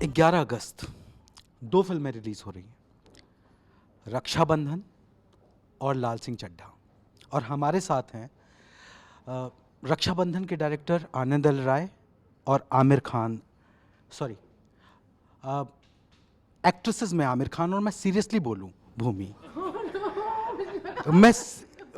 11 अगस्त 2 फिल्में रिलीज़ हो रही हैं, रक्षाबंधन और लाल सिंह चड्ढा। और हमारे साथ हैं अ, रक्षाबंधन के डायरेक्टर आनंद एल राय और आमिर खान। सॉरी, एक्ट्रेसेस में आमिर खान, और मैं सीरियसली बोलूं भूमि, मैं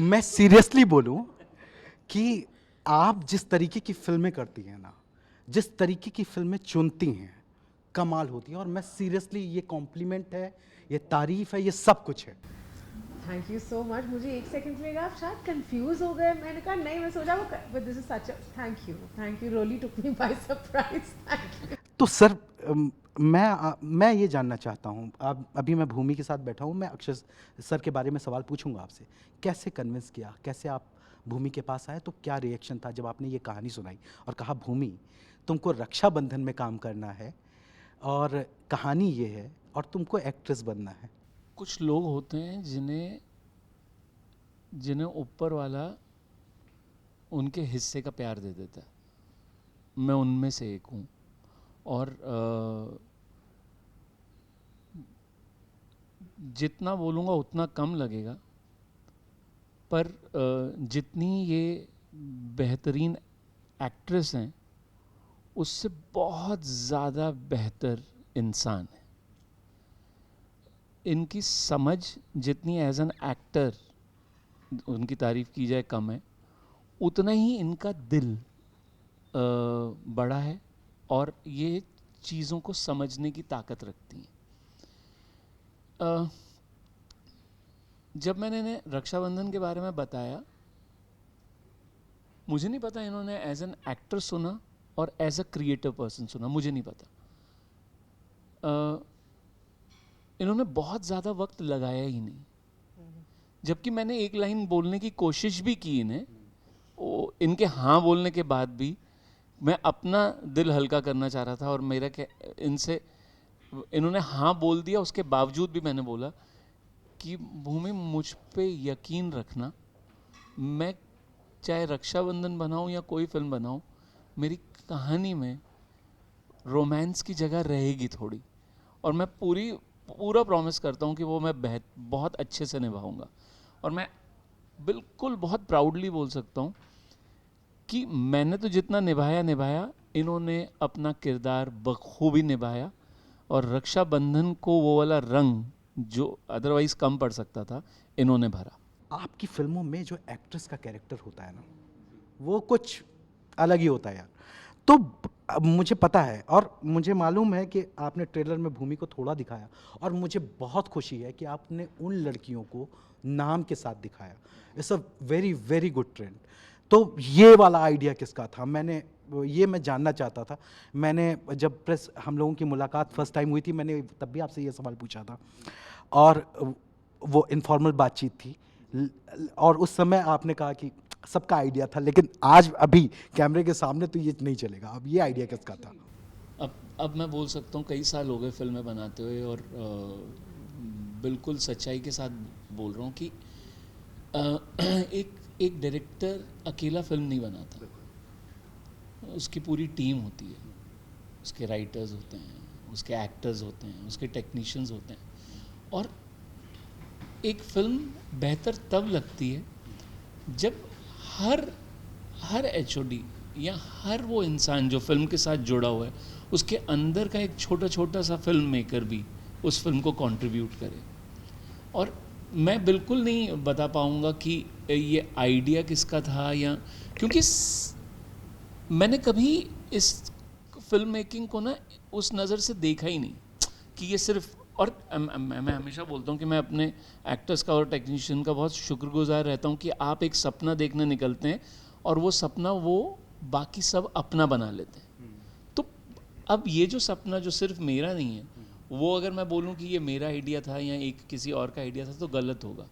मैं सीरियसली बोलूं कि आप जिस तरीके की फिल्में करती हैं ना, जिस तरीके की फिल्में चुनती हैं, कमाल होती है। और मैं सीरियसली, ये कॉम्प्लीमेंट है, ये तारीफ है, ये सब कुछ है। Thank you so much. मुझे एक सेकंड लगा आप शायद कंफ्यूज हो गए। मैंने कहा नहीं, मैं सोचा वो, but this is such a thank you really took me by surprise. Thank you. तो सर, मैं ये जानना चाहता हूँ, अब अभी मैं भूमि के साथ बैठा हूँ, मैं अक्षय सर के बारे में सवाल पूछूंगा आपसे। कैसे कन्विंस किया, कैसे आप भूमि के पास आए, तो क्या रिएक्शन था जब आपने ये कहानी सुनाई और कहा भूमि तुमको रक्षाबंधन में काम करना है और कहानी ये है और तुमको एक्ट्रेस बनना है? कुछ लोग होते हैं जिन्हें जिन्हें ऊपर वाला उनके हिस्से का प्यार दे देता है। मैं उनमें से एक हूँ। और जितना बोलूँगा उतना कम लगेगा, पर जितनी ये बेहतरीन एक्ट्रेस हैं उससे बहुत ज़्यादा बेहतर इंसान है। इनकी समझ जितनी एज एन एक्टर उनकी तारीफ़ की जाए कम है, उतना ही इनका दिल बड़ा है और ये चीज़ों को समझने की ताकत रखती हैं। जब मैंने इन्हें रक्षाबंधन के बारे में बताया, मुझे नहीं पता इन्होंने एज एन एक्टर सुना और एज अ क्रिएटिव पर्सन सुना, मुझे नहीं पता। इन्होंने बहुत ज़्यादा वक्त लगाया ही नहीं, जबकि मैंने एक लाइन बोलने की कोशिश भी की इन्हें, इनके हाँ बोलने के बाद भी मैं अपना दिल हल्का करना चाह रहा था। और मेरा इनसे इन्होंने हाँ बोल दिया, उसके बावजूद भी मैंने बोला कि भूमि मुझ पे यकीन रखना, मैं चाहे रक्षाबंधन बनाऊं या कोई फिल्म बनाऊं, मेरी कहानी में रोमांस की जगह रहेगी थोड़ी। और मैं पूरा प्रॉमिस करता हूं कि वो मैं बहुत अच्छे से निभाऊंगा। और मैं बिल्कुल बहुत प्राउडली बोल सकता हूं कि मैंने तो जितना निभाया, इन्होंने अपना किरदार बखूबी निभाया। और रक्षाबंधन को वो वाला रंग जो अदरवाइज कम पड़ सकता था, इन्होंने भरा। आपकी फिल्मों में जो एक्ट्रेस का कैरेक्टर होता है ना, वो कुछ अलग ही होता है यार। तो अब मुझे पता है और मुझे मालूम है कि आपने ट्रेलर में भूमि को थोड़ा दिखाया, और मुझे बहुत खुशी है कि आपने उन लड़कियों को नाम के साथ दिखाया। It's a very very good trend. तो ये वाला आइडिया किसका था, मैं जानना चाहता था। मैंने जब प्रेस हम लोगों की मुलाकात फर्स्ट टाइम हुई थी, मैंने तब भी आपसे ये सवाल पूछा था, और वो इनफॉर्मल बातचीत थी। और उस समय आपने कहा कि सबका आइडिया था, लेकिन आज अभी कैमरे के सामने तो ये नहीं चलेगा। अब ये आइडिया किसका था? अब मैं बोल सकता हूँ कई साल हो गए फिल्में बनाते हुए, और बिल्कुल सच्चाई के साथ बोल रहा हूँ कि एक एक डायरेक्टर अकेला फिल्म नहीं बनाता, उसकी पूरी टीम होती है। उसके राइटर्स होते हैं, उसके एक्टर्स होते हैं, उसके टेक्नीशियंस होते हैं। और एक फिल्म बेहतर तब लगती है जब हर हर एचओडी या हर वो इंसान जो फिल्म के साथ जुड़ा हुआ है, उसके अंदर का एक छोटा छोटा सा फिल्म मेकर भी उस फिल्म को कंट्रीब्यूट करे। और मैं बिल्कुल नहीं बता पाऊँगा कि ये आइडिया किसका था, या क्योंकि मैंने कभी इस फिल्म मेकिंग को ना उस नज़र से देखा ही नहीं कि ये सिर्फ। और मैं हमेशा बोलता हूँ कि मैं अपने एक्टर्स का और टेक्नीशियन का बहुत शुक्रगुजार रहता हूँ कि आप एक सपना देखने निकलते हैं और वो सपना वो बाकी सब अपना बना लेते हैं। तो अब ये जो सपना जो सिर्फ मेरा नहीं है, वो अगर मैं बोलूँ कि ये मेरा आइडिया था या एक किसी और का आइडिया था, तो गलत होगा।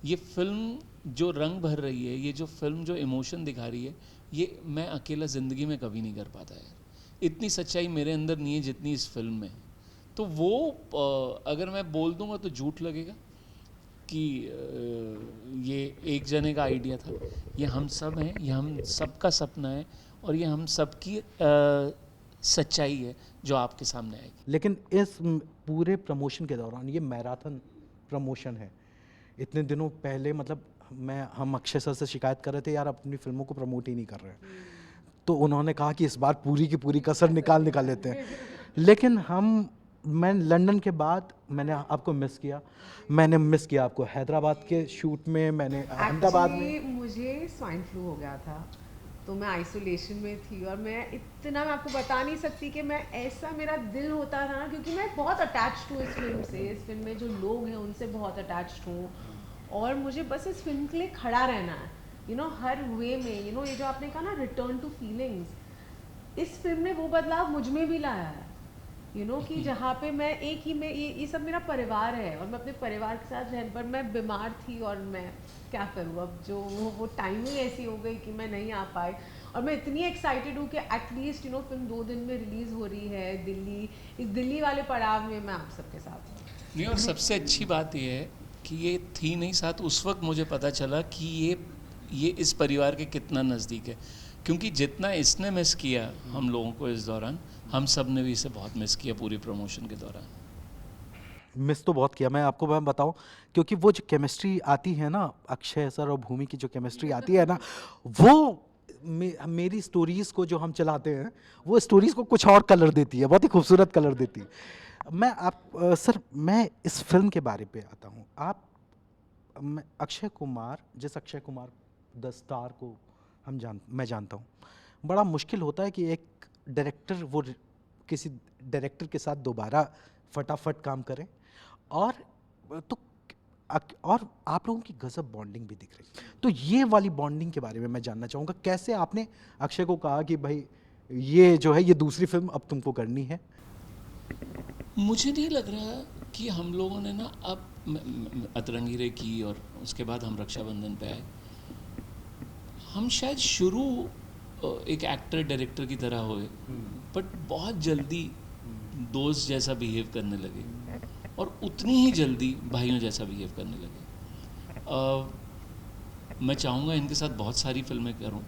ये फिल्म जो रंग भर रही है, ये जो फिल्म जो इमोशन दिखा रही है, ये मैं अकेला ज़िंदगी में कभी नहीं कर पाता यार। इतनी सच्चाई मेरे अंदर नहीं है जितनी इस फिल्म में है। तो वो अगर मैं बोल दूंगा तो झूठ लगेगा कि ये एक जने का आइडिया था। ये हम सब हैं, ये हम सबका सपना है, और ये हम सबकी सच्चाई है जो आपके सामने आएगी। लेकिन इस पूरे प्रमोशन के दौरान, ये मैराथन प्रमोशन है, इतने दिनों पहले मतलब हम अक्षय सर से शिकायत कर रहे थे यार अपनी फिल्मों को प्रमोट ही नहीं कर रहे, तो उन्होंने कहा कि इस बार पूरी की पूरी कसर निकाल लेते हैं। लेकिन मैं लंदन के बाद मैंने आपको मिस किया, मैंने मिस किया आपको हैदराबाद के शूट में, मैंने अहमदाबाद में। Actually, मुझे स्वाइन फ्लू हो गया था, तो मैं आइसोलेशन में थी और मैं आपको बता नहीं सकती कि मैं ऐसा मेरा दिल होता था ना, क्योंकि मैं बहुत अटैच्ड हूँ इस फिल्म से, इस फिल्म में जो लोग हैं उनसे बहुत अटैच्ड हूँ, और मुझे बस इस फिल्म के लिए खड़ा रहना है, हर वे में। ये जो आपने कहा ना, रिटर्न टू फीलिंग्स, इस फिल्म ने वो बदलाव मुझ में भी लाया है। कि जहाँ पे मैं ये सब मेरा परिवार है और मैं अपने परिवार के साथ रह, पर मैं बीमार थी और मैं क्या करूँ अब, जो वो टाइमिंग ऐसी हो गई कि मैं नहीं आ पाई। और मैं इतनी एक्साइटेड हूँ कि एटलीस्ट फिल्म 2 दिन में रिलीज़ हो रही है इस दिल्ली वाले पड़ाव में मैं आप सबके साथ हूँ। नहीं, और सबसे अच्छी बात ये है कि ये थी नहीं साथ, उस वक्त मुझे पता चला कि ये इस परिवार के कितना नज़दीक है, क्योंकि जितना इसने मिस किया हम लोगों को इस दौरान, हम सब ने भी इसे बहुत मिस किया पूरी प्रमोशन के दौरान। मिस तो बहुत किया, मैं बताऊं, क्योंकि वो जो केमिस्ट्री आती है ना, अक्षय सर और भूमि की जो केमिस्ट्री आती है ना, वो मेरी स्टोरीज को जो हम चलाते हैं, वो स्टोरीज को कुछ और कलर देती है, बहुत ही खूबसूरत कलर देती है। सर मैं इस फिल्म के बारे पे आता हूँ। अक्षय कुमार, जिस अक्षय कुमार द स्टार को मैं जानता हूँ, बड़ा मुश्किल होता है कि एक डायरेक्टर वो किसी डायरेक्टर के साथ दोबारा फटाफट काम करें, और आप लोगों की गजब बॉन्डिंग भी दिख रही। तो ये वाली बॉन्डिंग के बारे में मैं जानना चाहूँगा, कैसे आपने अक्षय को कहा कि भाई ये जो है ये दूसरी फिल्म अब तुमको करनी है? मुझे नहीं लग रहा कि हम लोगों ने ना, अब अतरंगी रे की और उसके बाद हम रक्षाबंधन पे आए, हम शायद शुरू एक एक्टर डायरेक्टर की तरह हुए, बट बहुत जल्दी दोस्त जैसा बिहेव करने लगे और उतनी ही जल्दी भाइयों जैसा बिहेव करने लगे। मैं चाहूँगा इनके साथ बहुत सारी फिल्में करूँ,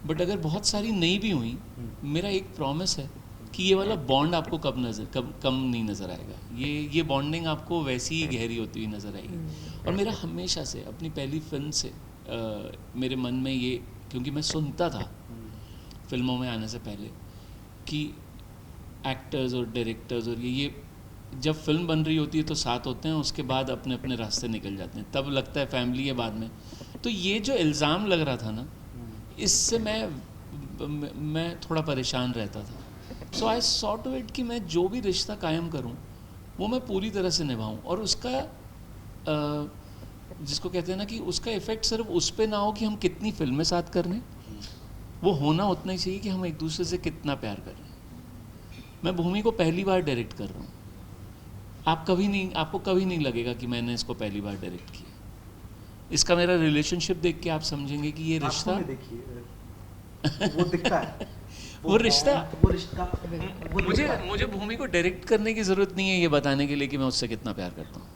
बट अगर बहुत सारी नहीं भी हुई, मेरा एक प्रॉमिस है कि ये वाला बॉन्ड आपको कम नहीं नज़र आएगा। ये बॉन्डिंग आपको वैसी ही गहरी होती हुई नज़र आएगी। और मेरा हमेशा से अपनी पहली फिल्म से मेरे मन में ये, क्योंकि मैं सुनता था फिल्मों में आने से पहले कि एक्टर्स और डायरेक्टर्स और ये जब फिल्म बन रही होती है तो साथ होते हैं, उसके बाद अपने अपने रास्ते निकल जाते हैं, तब लगता है फैमिली है बाद में। तो ये जो इल्ज़ाम लग रहा था ना, इससे मैं थोड़ा परेशान रहता था। सो आई सॉ टू इट कि मैं जो भी रिश्ता कायम करूं वो मैं पूरी तरह से निभाऊं, और उसका जिसको कहते हैं ना कि उसका इफ़ेक्ट सिर्फ उस पे ना हो कि हम कितनी फिल्में साथ कर रहे हैं, वो होना उतना ही चाहिए कि हम एक दूसरे से कितना प्यार कर रहे हैं। मैं भूमि को पहली बार डायरेक्ट कर रहा हूँ, आपको कभी नहीं लगेगा कि मैंने इसको पहली बार डायरेक्ट किया। इसका मेरा रिलेशनशिप देख के आप समझेंगे कि ये रिश्ता वो दिखता है वो रिश्ता मुझे भूमि को डायरेक्ट करने की ज़रूरत नहीं है ये बताने के लिए कि मैं उससे कितना प्यार करता हूँ,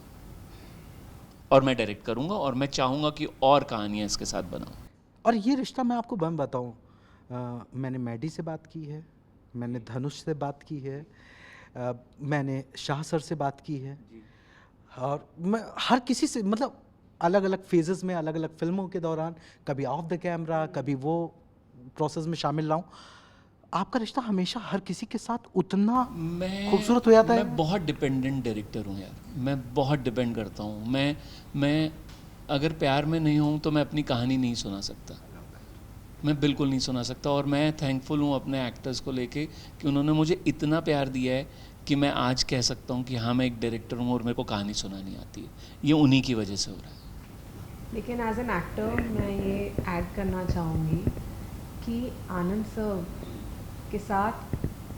और मैं डायरेक्ट करूँगा और मैं चाहूँगा कि और कहानियाँ इसके साथ बनाऊँ। और ये रिश्ता मैं आपको बताऊँ, मैंने मैडी से बात की है, मैंने धनुष से बात की है, मैंने शाह सर से बात की है, और मैं हर किसी से, मतलब अलग अलग फेजेस में, अलग अलग फिल्मों के दौरान, कभी ऑफ द कैमरा, कभी वो प्रोसेस में शामिल रहा हूँ। आपका रिश्ता हमेशा हर किसी के साथ उतना खूबसूरत हो जाता है। मैं बहुत डिपेंडेंट डायरेक्टर हूँ यार, मैं बहुत डिपेंड करता हूँ। मैं अगर प्यार में नहीं हूँ तो मैं अपनी कहानी नहीं सुना सकता, मैं बिल्कुल नहीं सुना सकता। और मैं थैंकफुल हूँ अपने एक्टर्स को लेके कि उन्होंने मुझे इतना प्यार दिया है कि मैं आज कह सकता हूँ कि हाँ, मैं एक डायरेक्टर हूँ और मेरे को कहानी सुनानी आती है। ये उन्हीं की वजह से हो रहा है। लेकिन एज एन एक्टर मैं ये ऐड करना चाहूँगी कि आनंद सर के साथ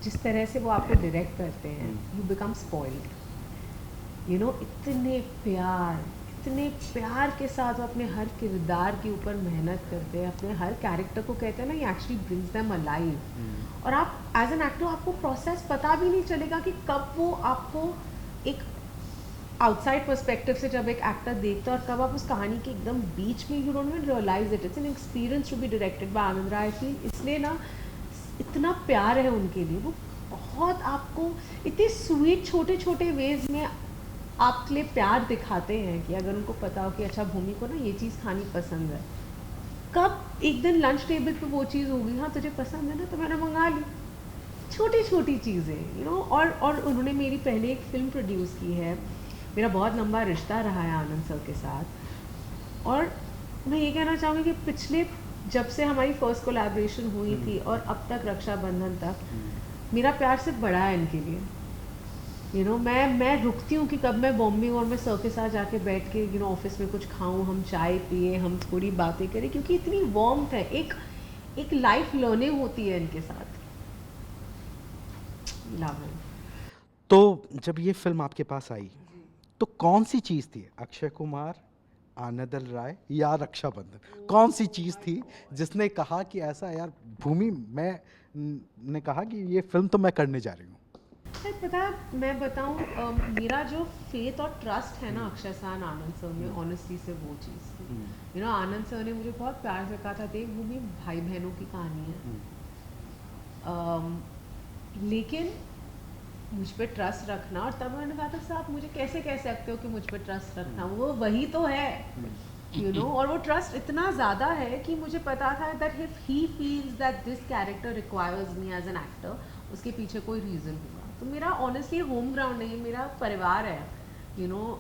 जिस तरह से वो आपको डायरेक्ट करते हैं, यू बिकम स्पॉइल्ड। इतने प्यार के साथ वो अपने हर किरदार के ऊपर मेहनत करते हैं, अपने हर कैरेक्टर को कहते हैं ना, ये एक्चुअली ब्रिंग्स देम अलाइव। और आप एज एन एक्टर आपको प्रोसेस पता भी नहीं चलेगा कि कब वो आपको एक आउटसाइड पर्सपेक्टिव से जब एक एक्टर देखता है और कब आप उस कहानी के एकदम बीच में, you don't even realise it. It's an experience to be directed by Anand Rai. इसलिए ना इतना प्यार है उनके लिए, वो बहुत आपको इतने स्वीट छोटे छोटे वेज में आपके लिए प्यार दिखाते हैं कि अगर उनको पता हो कि अच्छा भूमि को ना ये चीज़ खानी पसंद है, कब एक दिन लंच टेबल पे वो चीज़ होगी, हाँ तुझे पसंद है ना तो मैंने मंगा ली, छोटी छोटी चीज़ें यू नो। और उन्होंने मेरी पहले एक फ़िल्म प्रोड्यूस की है, मेरा बहुत लंबा रिश्ता रहा है आनंद सर के साथ, और मैं ये कहना चाहूँगी कि पिछले जब से हमारी फर्स्ट कोलैबोरेशन हुई थी और अब तक रक्षाबंधन तक मेरा प्यार सिर्फ बढ़ा है इनके लिए। यू नो मैं रुकती हूँ कि कब मैं बॉम्बे और मैं सर के साथ जाके बैठ के ऑफिस में कुछ खाऊं, हम चाय पिए, हम थोड़ी बातें करें, क्योंकि इतनी वार्मथ है, एक लाइफ लर्निंग होती है इनके साथ। लव है। तो जब ये फिल्म आपके पास आई तो कौन सी चीज़ थी, अक्षय कुमार, आनंदल राय या रक्षाबंधन, कौन सी चीज़ थी जिसने कहा कि ऐसा यार भूमि ने कहा कि ये फिल्म तो मैं करने जा रही हूँ? सर पता है मैं बताऊँ, मेरा जो फेथ और ट्रस्ट है ना अक्षय सर आनंद सर में, ऑनेस्टली से वो चीज़ थी। आनंद सर ने मुझे बहुत प्यार से कहा था, देख भूमि भाई बहनों की कहानी है, लेकिन मुझ पे ट्रस्ट रखना। और तब मैंने कहा था साहब मुझे कैसे कह सकते हो कि मुझ पे ट्रस्ट रखना, वो वही तो है और वो ट्रस्ट इतना ज़्यादा है कि मुझे पता था that if he feels that this character requires me as an actor, उसके पीछे कोई रीज़न होगा। तो मेरा ऑनेस्टली होम ग्राउंड नहीं, मेरा परिवार है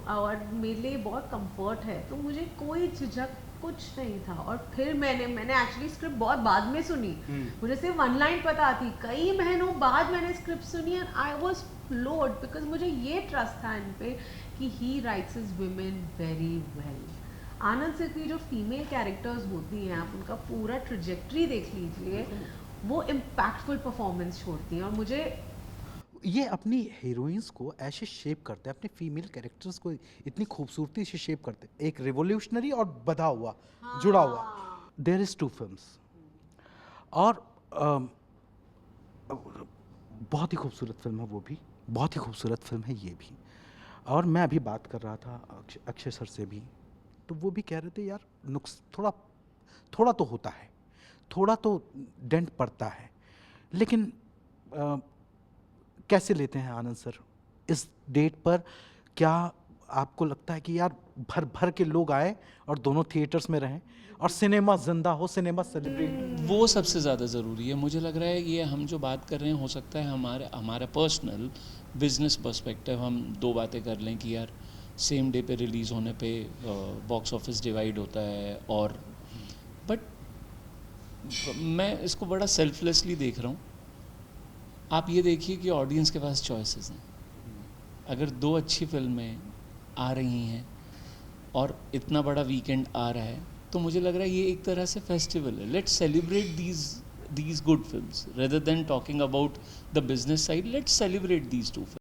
और मेरे लिए बहुत कंफर्ट है, तो मुझे कोई झिझक कुछ नहीं था। और फिर मैंने एक्चुअली स्क्रिप्ट बहुत बाद में सुनी, मुझे सिर्फ वन लाइन पता थी, कई महीनों बाद मैंने स्क्रिप्ट सुनी and I was floored, because मुझे ये ट्रस्ट था इन पे कि ही rights his women very well. आनंद सर की जो फीमेल कैरेक्टर्स होती हैं, आप उनका पूरा ट्रजेक्ट्री देख लीजिए, वो इम्पैक्टफुल परफॉर्मेंस छोड़ती हैं। और मुझे ये अपनी हीरोइंस को ऐसे शेप करते हैं, अपने फीमेल कैरेक्टर्स को इतनी खूबसूरती से शेप करते हैं, एक रिवोल्यूशनरी और बधा हुआ, जुड़ा हुआ। देयर इज 2 फिल्म्स और बहुत ही खूबसूरत फिल्म है वो भी, बहुत ही खूबसूरत फिल्म है ये भी। और मैं अभी बात कर रहा था अक्षय सर से भी, तो वो भी कह रहे थे यार नुक्स थोड़ा तो होता है, थोड़ा तो डेंट पड़ता है, लेकिन कैसे लेते हैं आनंद सर इस डेट पर? क्या आपको लगता है कि यार भर भर के लोग आए और दोनों थिएटर्स में रहें और सिनेमा जिंदा हो, सिनेमा सेलिब्रेट? वो सबसे ज़्यादा ज़रूरी है। मुझे लग रहा है ये हम जो बात कर रहे हैं, हो सकता है हमारा पर्सनल बिजनेस पर्सपेक्टिव हम दो बातें कर लें कि यार सेम डे पे रिलीज़ होने पे बॉक्स ऑफिस डिवाइड होता है, और बट मैं इसको बड़ा सेल्फलेसली देख रहा हूँ। आप ये देखिए कि ऑडियंस के पास चॉइसेस हैं। अगर 2 अच्छी फिल्में आ रही हैं और इतना बड़ा वीकेंड आ रहा है, तो मुझे लग रहा है ये एक तरह से फेस्टिवल है। Let's celebrate these good films rather than talking about the business side. Let's celebrate these 2 films.